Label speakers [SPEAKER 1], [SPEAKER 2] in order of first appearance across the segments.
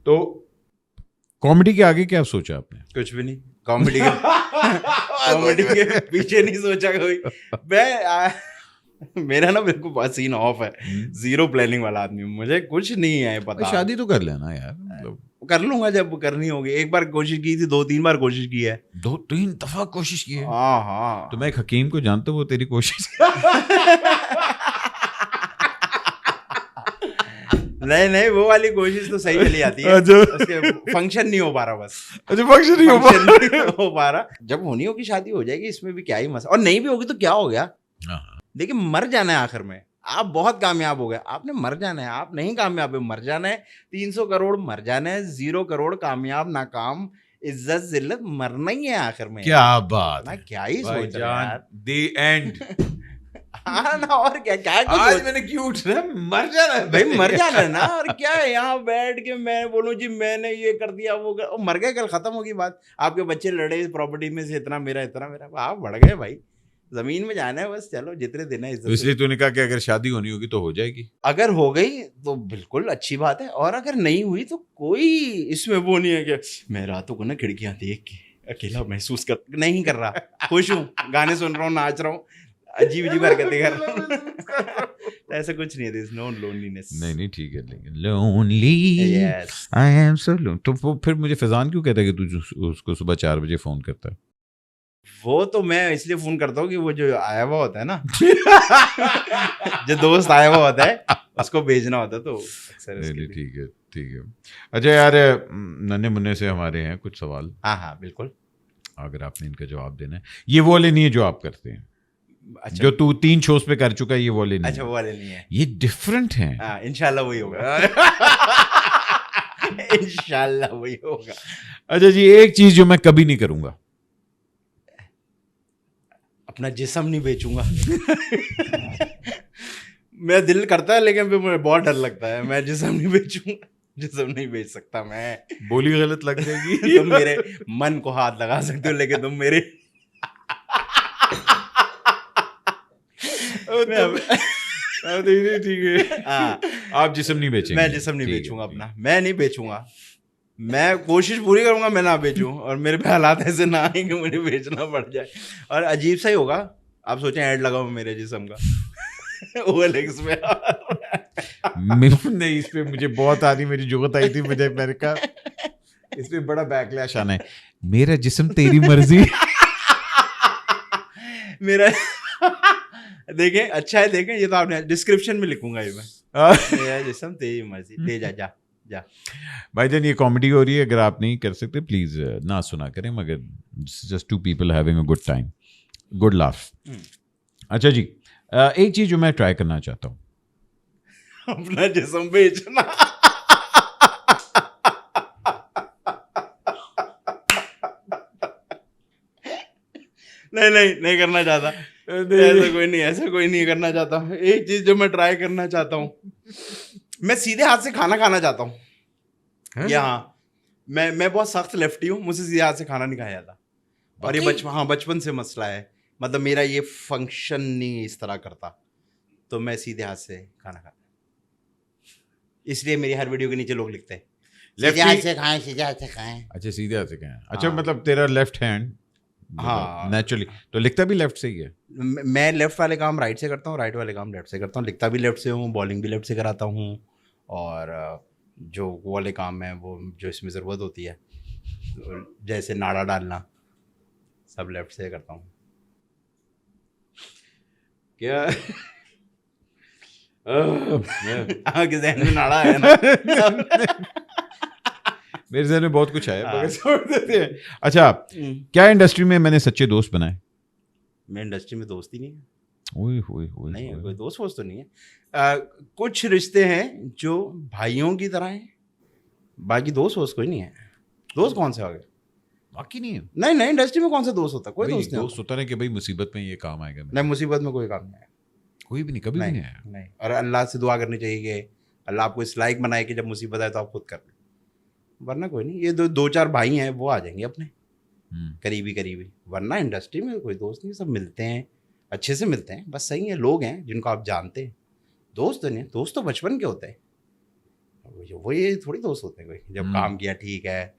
[SPEAKER 1] तो कॉमेडी के आगे क्या सोचा आपने?
[SPEAKER 2] कुछ भी नहीं, कॉमेडी के पीछे नहीं सोचा कोई। मेरा ना बिल्कुल बहुत सीन ऑफ है, जीरो प्लानिंग वाला आदमी, मुझे कुछ नहीं है पता।
[SPEAKER 1] शादी तो कर लेना यार, मतलब
[SPEAKER 2] कर लूंगा जब करनी होगी। एक बार कोशिश की थी, 2-3 बार कोशिश की है।
[SPEAKER 1] 2-3 दफा कोशिश की है?
[SPEAKER 2] हाँ।
[SPEAKER 1] तो मैं एक हकीम को जानता हूँ, वो तेरी कोशिश
[SPEAKER 2] नहीं, वो वाली कोशिश तो सही चली जाती है। उसके फंक्शन नहीं हो पा रहा बस।
[SPEAKER 1] अच्छा, फंक्शन नहीं
[SPEAKER 2] हो पा रहा। जब होनी होगी शादी हो जाएगी, इसमें भी क्या ही मसला। और नहीं भी होगी तो क्या हो गया? देखिए, मर जाना है आखिर में। आप बहुत कामयाब हो गए, आपने मर जाना है। आप नहीं कामयाब है, मर जाना है। 300 करोड़ मर जाना है, 0 करोड़ कामयाब नाकाम इज्जत जिल्लत, मरना ही है आखिर में।
[SPEAKER 1] क्या बात है,
[SPEAKER 2] क्या ही सोच रहे हैं यार।
[SPEAKER 1] The end.
[SPEAKER 2] हाँ ना, और क्या
[SPEAKER 1] आज मैंने क्यों उठना, मर जाना है
[SPEAKER 2] भाई, मर जाना है ना। और क्या है, यहाँ बैठ के मैं बोलूं जी मैंने ये कर दिया वो कर, मर गए, कल खत्म होगी बात। आपके बच्चे लड़े प्रॉपर्टी में से, इतना मेरा इतना मेरा, आप बढ़ गए भाई। जमीन में जाना है बस, चलो जितने दिन है।
[SPEAKER 1] इसलिए तूने कहा कि अगर शादी होनी होगी तो हो जाएगी।
[SPEAKER 2] अगर हो गई तो बिल्कुल अच्छी बात है, और अगर नहीं हुई तो कोई इसमें वो नहीं है कि मैं रातों को ना खिड़कियां देख के अकेला महसूस नहीं कर रहा, खुश हूँ, गाने सुन रहा हूँ, नाच रहा हूँ, अजीब अजीब हरकतें कर रहा हूँ। ऐसा कुछ नहीं है, देयर इज नो लोनलीनेस।
[SPEAKER 1] नहीं ठीक है, लेकिन lonely I am so loan. तो फिर मुझे फैजान क्यों कहता है कि तू उसको सुबह 4 बजे फोन करता है?
[SPEAKER 2] वो तो मैं इसलिए फोन करता हूँ कि वो जो आया हुआ होता है ना जो दोस्त आया हुआ होता है, उसको भेजना होता है, तो अक्सर।
[SPEAKER 1] ठीक है। अच्छा यार, नन्हे मुन्ने से हमारे हैं कुछ सवाल।
[SPEAKER 2] हाँ बिल्कुल,
[SPEAKER 1] अगर आपने इनका जवाब देना है। ये वो वाले नहीं है जो आप करते हैं। अच्छा, जो तू 3 शोज पे कर चुका है, ये वाले नहीं।
[SPEAKER 2] अच्छा, वो वाले नहीं है,
[SPEAKER 1] ये डिफरेंट है।
[SPEAKER 2] इंशाल्लाह वही होगा। इंशाल्लाह वही होगा।
[SPEAKER 1] अच्छा जी, एक चीज जो मैं कभी नहीं करूंगा,
[SPEAKER 2] अपना जिस्म नहीं बेचूंगा। मेरा दिल करता है, लेकिन फिर मुझे बहुत डर लगता है। मैं जिस्म नहीं बेचूंगा, जिस्म नहीं बेच सकता मैं।
[SPEAKER 1] बोली गलत लग जाएगी।
[SPEAKER 2] तुम मेरे मन को हाथ लगा सकते हो, लेकिन तुम मेरे
[SPEAKER 1] ठीक है। आप जिस्म नहीं बेचेंगे?
[SPEAKER 2] मैं जिस्म नहीं बेचूंगा अपना, मैं नहीं बेचूंगा। मैं कोशिश पूरी करूंगा मैं ना बेचूं, और मेरे पे हालात ऐसे ना आए कि मुझे बेचना पड़ जाए। और अजीब सा ही होगा, आप सोचें ऐड लगाओ मेरे जिस्म का OLX में।
[SPEAKER 1] नहीं, इस पे मुझे बहुत आनी, मेरी जुगत आई थी, मुझे मैंने कहा इस पे बड़ा बैकलैश आना है। मेरा जिस्म तेरी मर्जी।
[SPEAKER 2] मेरा देखें, अच्छा है, देखें, ये तो आपने डिस्क्रिप्शन में लिखूंगा ये मैं। मेरा जिस्म तेरी मर्जी, ले जा।
[SPEAKER 1] भाईजान, ये कॉमेडी हो रही है, अगर आप नहीं कर सकते प्लीज ना सुना करें, मगर just 2 people having a good time, good laugh. अच्छा जी, एक चीज जो मैं ट्राई करना चाहता हूँ,
[SPEAKER 2] अपना जिस्म बेचना। नहीं करना चाहता। ऐसा कोई नहीं करना चाहता। एक चीज जो मैं ट्राई करना चाहता हूँ, मैं सीधे हाथ से खाना खाना चाहता हूँ। हाँ, मैं बहुत सख्त लेफ्टी हूँ, मुझसे सीधे हाथ से खाना नहीं खाया जाता। और ये बचपन से मसला है, मतलब मेरा ये फंक्शन नहीं इस तरह करता, तो मैं सीधे हाथ से खाना खाता। इसलिए मेरी हर वीडियो के नीचे लोग लिखते हैं सीधे हाथ से खाएं, सीधे हाथ से खाएं।
[SPEAKER 1] अच्छा, सीधे हाथ से खाएं। अच्छा, मतलब तेरा लेफ्ट हैंड, हाँ, नेचुरली तो लिखता भी लेफ्ट से ही है।
[SPEAKER 2] मैं लेफ्ट वाले काम राइट से करता हूँ, राइट वाले काम लेफ्ट से करता हूँ। लिखता भी लेफ्ट से हूँ, बॉलिंग भी लेफ्ट से कराता हूँ, और जो वाले काम है वो जो इसमें ज़रूरत होती है, जैसे नाड़ा डालना, सब लेफ्ट से करता हूँ।
[SPEAKER 1] क्या
[SPEAKER 2] आपके ज़हन में नाड़ा है ना?
[SPEAKER 1] मेरे ज़हन में बहुत कुछ आया, मगर छोड़ देते हैं। अच्छा, क्या इंडस्ट्री में मैंने सच्चे दोस्त बनाए?
[SPEAKER 2] मैं इंडस्ट्री में दोस्त ही नहीं है।
[SPEAKER 1] नहीं
[SPEAKER 2] है, कोई दोस्त तो नहीं है। कुछ रिश्ते हैं जो भाइयों की तरह हैं, बाकी दोस्त कोई नहीं है। दोस्त कौन से आ गए?
[SPEAKER 1] बाकी नहीं है।
[SPEAKER 2] नहीं, इंडस्ट्री में कौन सा दोस्त होता है? कोई दोस्त
[SPEAKER 1] होता है कि भाई मुसीबत में ये काम आएगा।
[SPEAKER 2] नहीं, मुसीबत में कोई काम नहीं आया,
[SPEAKER 1] कोई भी नहीं, कभी भी नहीं आया।
[SPEAKER 2] नहीं, और अल्लाह से दुआ करनी चाहिए कि अल्लाह आपको इस लायक बनाए कि जब मुसीबत आए तो आप खुद कर लें, वरना कोई नहीं। ये 2-4 भाई हैं, वो आ जाएंगे अपने करीबी, वरना इंडस्ट्री में कोई दोस्त नहीं। सब मिलते हैं, अच्छे से मिलते हैं, बस सही है। लोग हैं जिनको आप जानते हैं, दोस्त नहीं। दोस्त तो बचपन के होते हैं, वो ये थोड़ी दोस्त होते हैं कोई, जब काम किया ठीक है,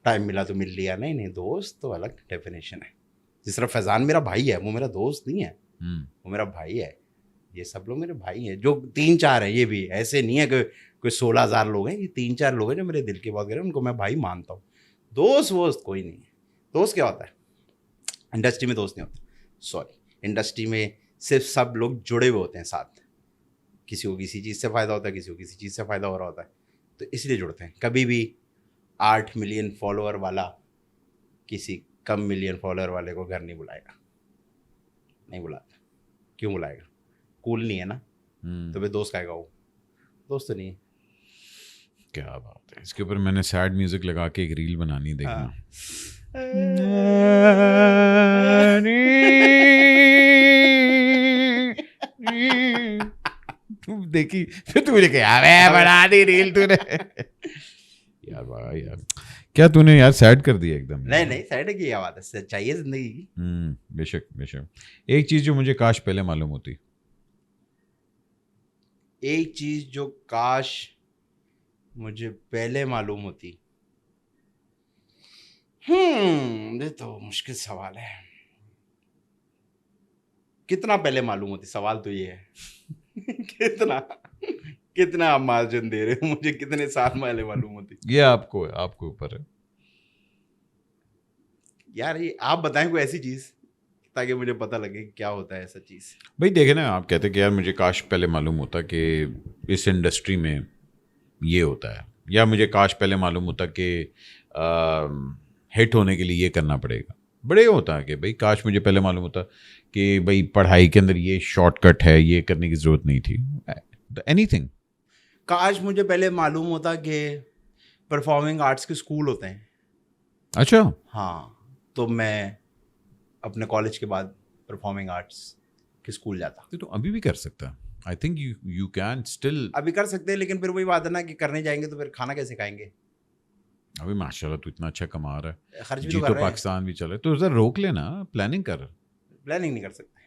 [SPEAKER 2] टाइम मिला तो मिल लिया, नहीं नहीं, दोस्त तो अलग डेफिनेशन है। जिस तरह फैजान मेरा भाई है, वो मेरा दोस्त नहीं है, वो मेरा भाई है। ये सब लोग मेरे भाई हैं, जो 3-4 हैं, ये भी ऐसे नहीं है कि कोई 16,000 लोग हैं, ये 3-4 लोग हैं जो मेरे दिल की बात करें, उनको मैं भाई मानता हूँ। दोस्त वोस्त कोई नहीं है। दोस्त क्या होता है, इंडस्ट्री में दोस्त नहीं होता, सॉरी, इंडस्ट्री में सिर्फ सब लोग जुड़े हुए होते हैं साथ, किसी को किसी चीज़ से फ़ायदा होता है, किसी को किसी चीज़ से फ़ायदा हो रहा होता है, तो इसलिए जुड़ते हैं। कभी भी 8 मिलियन फॉलोअर वाला किसी कम मिलियन फॉलोअर वाले को घर नहीं बुलाएगा, नहीं बुलाता। क्यों बुलाएगा, कूल नहीं है ना, तो फिर दोस्त कहेगा वो, दोस्त तो नहीं है।
[SPEAKER 1] क्या बात है, इसके ऊपर मैंने सैड म्यूजिक लगा के एक रील बनानी, देखना। तू देखी फिर तू मुझे क्या बना दी रील तूने। यार भाई यार, क्या तूने यार सैड कर दिया एकदम।
[SPEAKER 2] नहीं नहीं, सैड की क्या बात है, सच्चाई है जिंदगी की।
[SPEAKER 1] बेशक बेशक। एक चीज जो मुझे काश पहले मालूम होती,
[SPEAKER 2] एक चीज जो काश मुझे पहले मालूम होती, ये तो मुश्किल सवाल है। कितना पहले मालूम होती, सवाल तो ये है। कितना आप मार्जिन दे रहे हो मुझे, कितने साल पहले मालूम होती।
[SPEAKER 1] ये आपको ऊपर है
[SPEAKER 2] यार। ये आप बताएं कोई ऐसी चीज ताकि मुझे पता लगे क्या होता है ऐसा चीज।
[SPEAKER 1] भाई देखे ना, आप कहते कि यार मुझे काश पहले मालूम होता कि इस इंडस्ट्री में ये होता है, या मुझे काश पहले मालूम होता कि हिट होने के लिए ये करना पड़ेगा। बड़े होता है कि भाई काश मुझे पहले मालूम होता कि भाई पढ़ाई के अंदर ये शॉर्टकट है, ये करने की ज़रूरत नहीं थी, एनीथिंग।
[SPEAKER 2] काश मुझे पहले मालूम होता कि परफॉर्मिंग आर्ट्स के स्कूल होते हैं।
[SPEAKER 1] अच्छा।
[SPEAKER 2] हाँ, तो मैं अपने कॉलेज के बाद परफॉर्मिंग आर्ट्स के स्कूल जाता।
[SPEAKER 1] तो अभी भी कर सकता है, I think you can still.
[SPEAKER 2] अभी कर सकते हैं, लेकिन फिर वही बात है ना कि करने जाएंगे तो फिर खाना कैसे खाएंगे।
[SPEAKER 1] अभी माशाल्लाह तू इतना अच्छा कमा रहा है,
[SPEAKER 2] खर्च भी
[SPEAKER 1] जी
[SPEAKER 2] तो कर
[SPEAKER 1] तो
[SPEAKER 2] रहे हैं।
[SPEAKER 1] पाकिस्तान भी चले, तो उधर रोक लेना, प्लानिंग कर।
[SPEAKER 2] प्लानिंग नहीं कर सकते,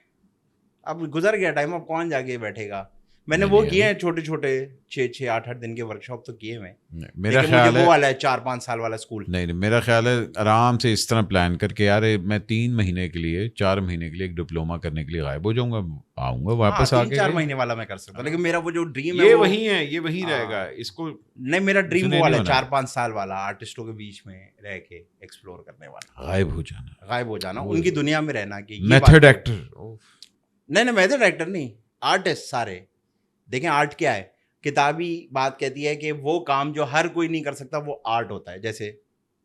[SPEAKER 2] अब गुजर गया टाइम, अब कौन जाके बैठेगा। मैंने
[SPEAKER 1] नहीं,
[SPEAKER 2] वो
[SPEAKER 1] नहीं,
[SPEAKER 2] किए हैं छोटे छोटे 6-6, 8-8 दिन के वर्कशॉप तो किए मैं।
[SPEAKER 1] मेरा
[SPEAKER 2] लेकिन
[SPEAKER 1] ख्याल
[SPEAKER 2] मुझे
[SPEAKER 1] है
[SPEAKER 2] वो वाला है 4-5 साल वाला स्कूल।
[SPEAKER 1] नहीं, मेरा ख्याल है आराम से इस तरह प्लान करके, यार मैं 3 महीने के लिए 4 महीने के लिए एक डिप्लोमा करने के लिए गायब हो जाऊंगा, आऊंगा वापस आके।
[SPEAKER 2] 3-4 महीने वाला मैं कर सकता हूँ, लेकिन मेरा वो जो ड्रीम है
[SPEAKER 1] ये
[SPEAKER 2] वो
[SPEAKER 1] वही है, ये वही
[SPEAKER 2] हाँ।
[SPEAKER 1] रहेगा इसको।
[SPEAKER 2] नहीं, मेरा ड्रीम
[SPEAKER 1] इसने
[SPEAKER 2] वो वाला
[SPEAKER 1] नहीं
[SPEAKER 2] है
[SPEAKER 1] होना।
[SPEAKER 2] 4-5 साल वाला, आर्टिस्टों के बीच में रह के एक्सप्लोर करने वाला,
[SPEAKER 1] गायब हो जाना,
[SPEAKER 2] गायब हो जाना, उनकी दुनिया में रहना। कि ये
[SPEAKER 1] मेथड
[SPEAKER 2] बात-
[SPEAKER 1] एक्टर।
[SPEAKER 2] नहीं, मेथड एक्टर नहीं, आर्टिस्ट सारे। देखें आर्ट क्या है, किताबी बात कहती है कि वो काम जो हर कोई नहीं कर सकता वो आर्ट होता है। जैसे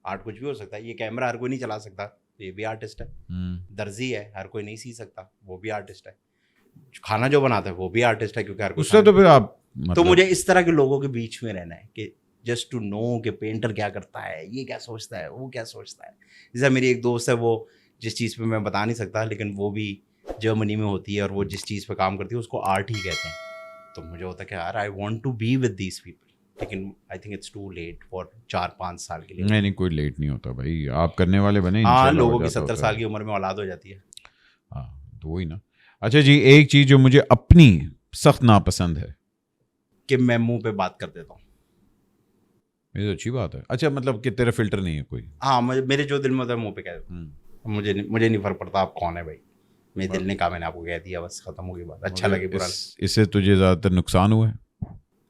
[SPEAKER 2] आर्ट कुछ भी हो सकता है, ये कैमरा हर कोई नहीं चला सकता, ये भी आर्टिस्ट है। दर्जी है, हर कोई नहीं सी सकता, वो भी आर्टिस्ट है। खाना जो बनाता है वो भी आर्टिस्ट है, क्योंकि हर कोई
[SPEAKER 1] उससे तो फिर आप
[SPEAKER 2] तो मुझे इस तरह के लोगों के बीच में रहना है कि जस्ट टू नो कि पेंटर क्या करता है, ये क्या सोचता है, वो क्या सोचता है। जैसे मेरी एक दोस्त है, वो जिस चीज़ पे मैं बता नहीं सकता, लेकिन वो भी जर्मनी में होती है और वो जिस चीज़ पे काम करती है उसको आर्ट ही कहते हैं। तो मुझे होता है कि यार I want to be with these people, लेकिन I think it's too late for 4-5 साल के लिए।
[SPEAKER 1] नहीं, कोई लेट नहीं होता भाई, आप करने वाले बने।
[SPEAKER 2] हाँ,
[SPEAKER 1] इंशाल्लाह
[SPEAKER 2] लोगों
[SPEAKER 1] हो
[SPEAKER 2] की
[SPEAKER 1] जाता
[SPEAKER 2] 70
[SPEAKER 1] होता
[SPEAKER 2] साल
[SPEAKER 1] है।
[SPEAKER 2] की उम्र में औलाद हो जाती है।
[SPEAKER 1] हाँ, तो वही ना। अच्छा जी, एक चीज़ जो मुझे अपनी सख्त नापसंद है
[SPEAKER 2] कि मैं मुंह पे बात कर देता हूँ।
[SPEAKER 1] ये तो अच्छी बात है। अच्छा, मतलब कि तेरा फिल्टर नहीं है कोई।
[SPEAKER 2] हाँ, मेरे जो दिल में होता है मुंह पे कह देता हूँ। मुझे नहीं फर्क पड़ता आप कौन है भाई, मेरे दिल ने कहा, मैंने आपको कह दिया, बस खत्म हो गई बात। अच्छा लगे बुरा
[SPEAKER 1] इससे तुझे ज़्यादातर नुकसान हुआ है?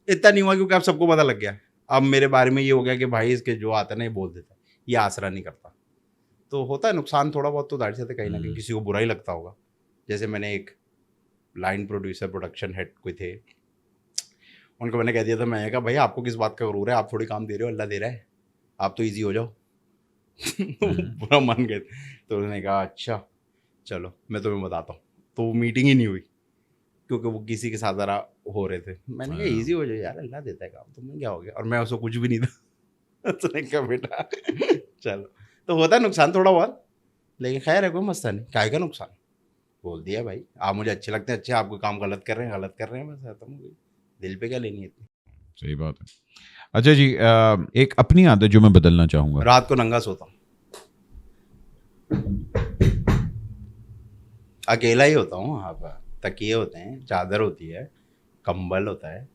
[SPEAKER 2] इतना नहीं हुआ, क्योंकि अब सबको पता लग गया। अब मेरे बारे में ये हो गया कि भाई इसके जो आता है ना ये बोल देता है, ये आसरा नहीं करता। तो होता है नुकसान थोड़ा बहुत, तो जाहिर सी बात है कहीं ना कहीं किसी को बुरा ही लगता होगा। जैसे मैंने एक लाइन प्रोड्यूसर, प्रोडक्शन हेड कोई थे, उनको मैंने कह दिया था, मैं कहा भाई आपको किस बात का गरूर है, आप थोड़ी काम दे रहे हो, अल्लाह दे रहा है, आप तो ईजी हो जाओ। बुरा मान गए। तो उन्होंने कहा अच्छा चलो मैं तुम्हें बताता हूँ। तो वो मीटिंग ही नहीं हुई, क्योंकि वो किसी के साथ ज़रा हो रहे थे। मैंने कहा ईजी हो जाए यार, अल्लाह देता है काम, तुम्हें क्या हो गया। और मैं उसको कुछ भी नहीं था। उसने कहा बेटा चलो। तो होता है नुकसान थोड़ा बहुत, लेकिन खैर है, कोई मसला नहीं, काय का नुकसान। बोल दिया भाई, आप मुझे अच्छे लगते हैं, अच्छे, आपको काम गलत कर रहे हैं, बस खत्म हो गई। दिल पे क्या लेनी है इतनी।
[SPEAKER 1] सही बात है। अच्छा जी, एक अपनी आदत जो मैं बदलना चाहूँगा।
[SPEAKER 2] रात को नंगा सोता हूँ, अकेला ही होता हूँ। वहाँ पर तकिए होते हैं, चादर होती है, कंबल होता है,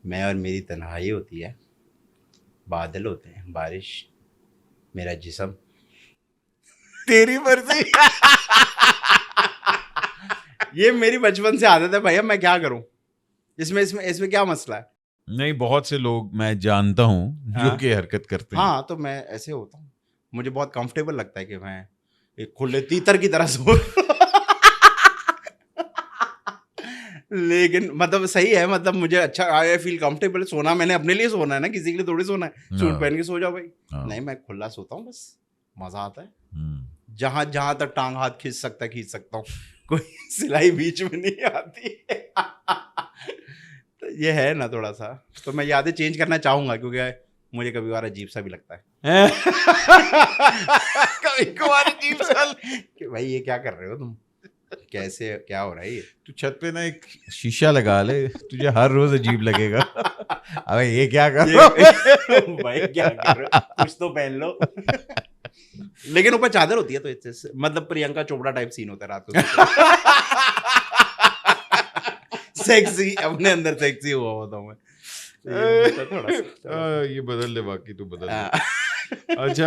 [SPEAKER 2] मैं और मेरी तन्हाई होती है, बादल होते हैं, बारिश मेरा जिस्म।
[SPEAKER 1] तेरी मर्जी।
[SPEAKER 2] ये मेरी बचपन से आदत है भैया, मैं क्या करूं? इसमें क्या मसला है?
[SPEAKER 1] नहीं, बहुत से लोग मैं जानता हूँ जो
[SPEAKER 2] हाँ।
[SPEAKER 1] कि हरकत करते हैं।
[SPEAKER 2] हाँ, तो मैं ऐसे होता हूँ, मुझे बहुत कंफर्टेबल लगता है कि मैं एक खुले तीतर की तरह सो। लेकिन मतलब सही है, मतलब मुझे अच्छा, आई फील कंफर्टेबल। सोना मैंने अपने लिए सोना है ना, किसी के लिए थोड़ी सोना है। सूट
[SPEAKER 1] हाँ।
[SPEAKER 2] पहन के सो जाओ भाई।
[SPEAKER 1] हाँ।
[SPEAKER 2] नहीं, मैं खुला सोता हूँ, बस मजा आता है।
[SPEAKER 1] हम्म।
[SPEAKER 2] जहां जहां तक टांग हाथ खींच सकता है खींच सकता हूँ, कोई सिलाई बीच में नहीं आती। तो ये है ना थोड़ा सा, तो मैं यादें चेंज करना चाहूंगा, क्योंकि मुझे कभी बार अजीब सा भी लगता है।
[SPEAKER 1] कभी कभार अजीब सा।
[SPEAKER 2] कि भाई ये क्या कर रहे हो तुम, कैसे क्या हो रहा है ये?
[SPEAKER 1] तू छत पे ना एक शीशा लगा ले, तुझे हर रोज अजीब लगेगा। अबे ये क्या कर रहे हो?
[SPEAKER 2] भाई क्या कर रहे हो, कुछ तो पहन लो। लेकिन ऊपर चादर होती है, तो इससे मतलब प्रियंका चोपड़ा टाइप सीन होता है रात को। सेक्सी, अपने अंदर सेक्सी हुआ होता हूँ मैं। तो ये होता है थोड़ा सा।
[SPEAKER 1] ये बदल ले, बाकी तू बदल ले।
[SPEAKER 2] हाँ।
[SPEAKER 1] अच्छा।